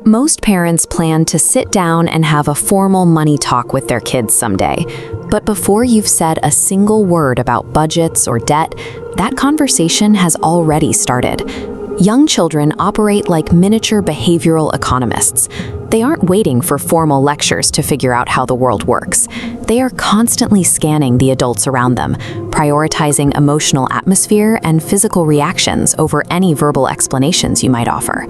Most parents plan to sit down and have a formal money talk with their kids someday. But before you've said a single word about budgets or debt, that conversation has already started. Young children operate like miniature behavioral economists. They aren't waiting for formal lectures to figure out how the world works. They are constantly scanning the adults around them, prioritizing emotional atmosphere and physical reactions over any verbal explanations you might offer.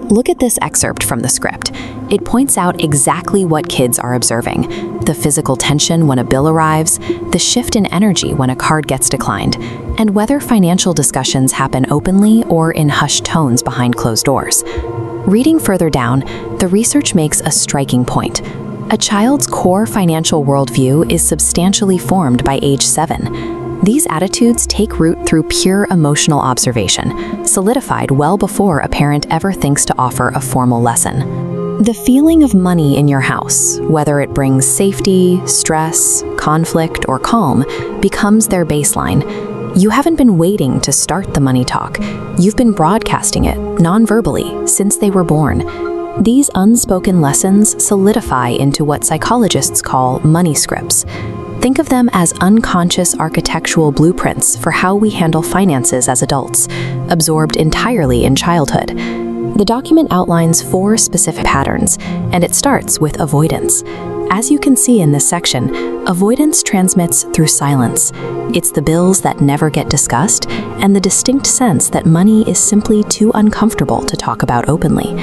Look at this excerpt from the script. It points out exactly what kids are observing: the physical tension when a bill arrives, the shift in energy when a card gets declined, and whether financial discussions happen openly or in hushed tones behind closed doors. Reading further down, the research makes a striking point. A child's core financial worldview is substantially formed by age 7. These attitudes take root through pure emotional observation, solidified well before a parent ever thinks to offer a formal lesson. The feeling of money in your house, whether it brings safety, stress, conflict, or calm, becomes their baseline. You haven't been waiting to start the money talk. You've been broadcasting it, non-verbally, since they were born. These unspoken lessons solidify into what psychologists call money scripts. Think of them as unconscious architectural blueprints for how we handle finances as adults, absorbed entirely in childhood. The document outlines 4 specific patterns, and it starts with avoidance. As you can see in this section, avoidance transmits through silence. It's the bills that never get discussed, and the distinct sense that money is simply too uncomfortable to talk about openly.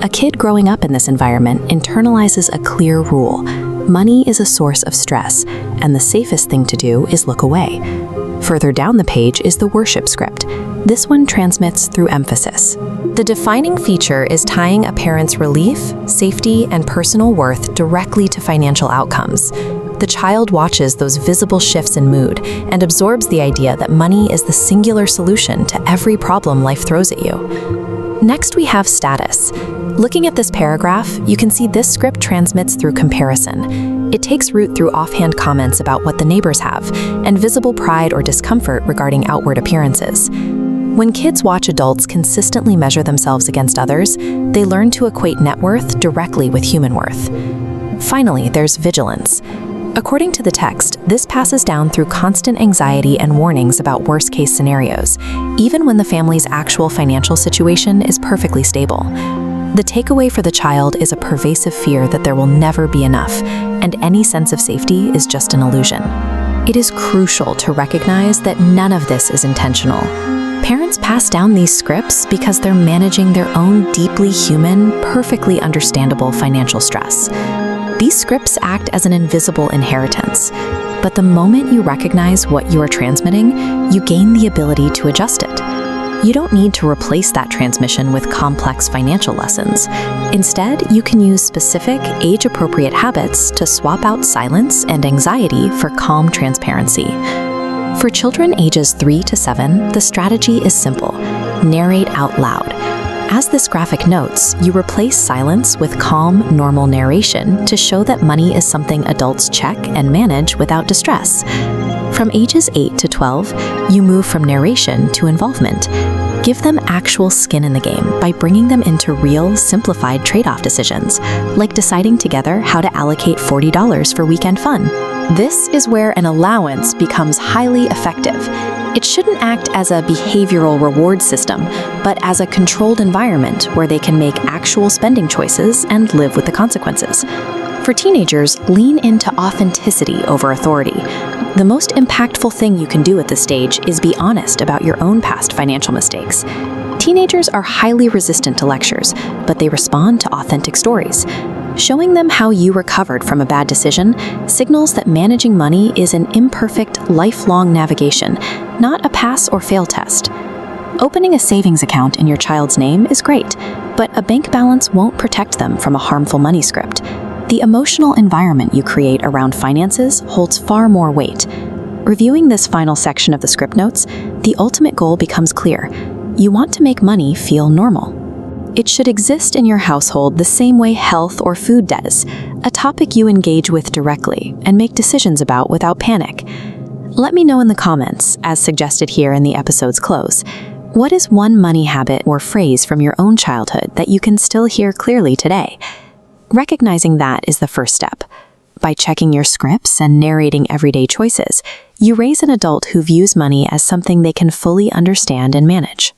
A kid growing up in this environment internalizes a clear rule: money is a source of stress, and the safest thing to do is look away. Further down the page is the worship script. This one transmits through emphasis. The defining feature is tying a parent's relief, safety, and personal worth directly to financial outcomes. The child watches those visible shifts in mood and absorbs the idea that money is the singular solution to every problem life throws at you. Next, we have status. Looking at this paragraph, you can see this script transmits through comparison. It takes root through offhand comments about what the neighbors have, and visible pride or discomfort regarding outward appearances. When kids watch adults consistently measure themselves against others, they learn to equate net worth directly with human worth. Finally, there's vigilance. According to the text, this passes down through constant anxiety and warnings about worst-case scenarios, even when the family's actual financial situation is perfectly stable. The takeaway for the child is a pervasive fear that there will never be enough, and any sense of safety is just an illusion. It is crucial to recognize that none of this is intentional. Parents pass down these scripts because they're managing their own deeply human, perfectly understandable financial stress. These scripts act as an invisible inheritance, but the moment you recognize what you are transmitting, you gain the ability to adjust it. You don't need to replace that transmission with complex financial lessons. Instead, you can use specific, age-appropriate habits to swap out silence and anxiety for calm transparency. For children ages 3 to 7, the strategy is simple: narrate out loud. As this graphic notes, you replace silence with calm, normal narration to show that money is something adults check and manage without distress. From ages 8 to 12, you move from narration to involvement. Give them actual skin in the game by bringing them into real, simplified trade-off decisions, like deciding together how to allocate $40 for weekend fun. This is where an allowance becomes highly effective. It shouldn't act as a behavioral reward system, but as a controlled environment where they can make actual spending choices and live with the consequences. For teenagers, lean into authenticity over authority. The most impactful thing you can do at this stage is be honest about your own past financial mistakes. Teenagers are highly resistant to lectures, but they respond to authentic stories. Showing them how you recovered from a bad decision signals that managing money is an imperfect, lifelong navigation, not a pass or fail test. Opening a savings account in your child's name is great, but a bank balance won't protect them from a harmful money script. The emotional environment you create around finances holds far more weight. Reviewing this final section of the script notes, the ultimate goal becomes clear. You want to make money feel normal. It should exist in your household the same way health or food does, a topic you engage with directly and make decisions about without panic. Let me know in the comments, as suggested here in the episode's close. What is one money habit or phrase from your own childhood that you can still hear clearly today? Recognizing that is the first step. By checking your scripts and narrating everyday choices, you raise an adult who views money as something they can fully understand and manage.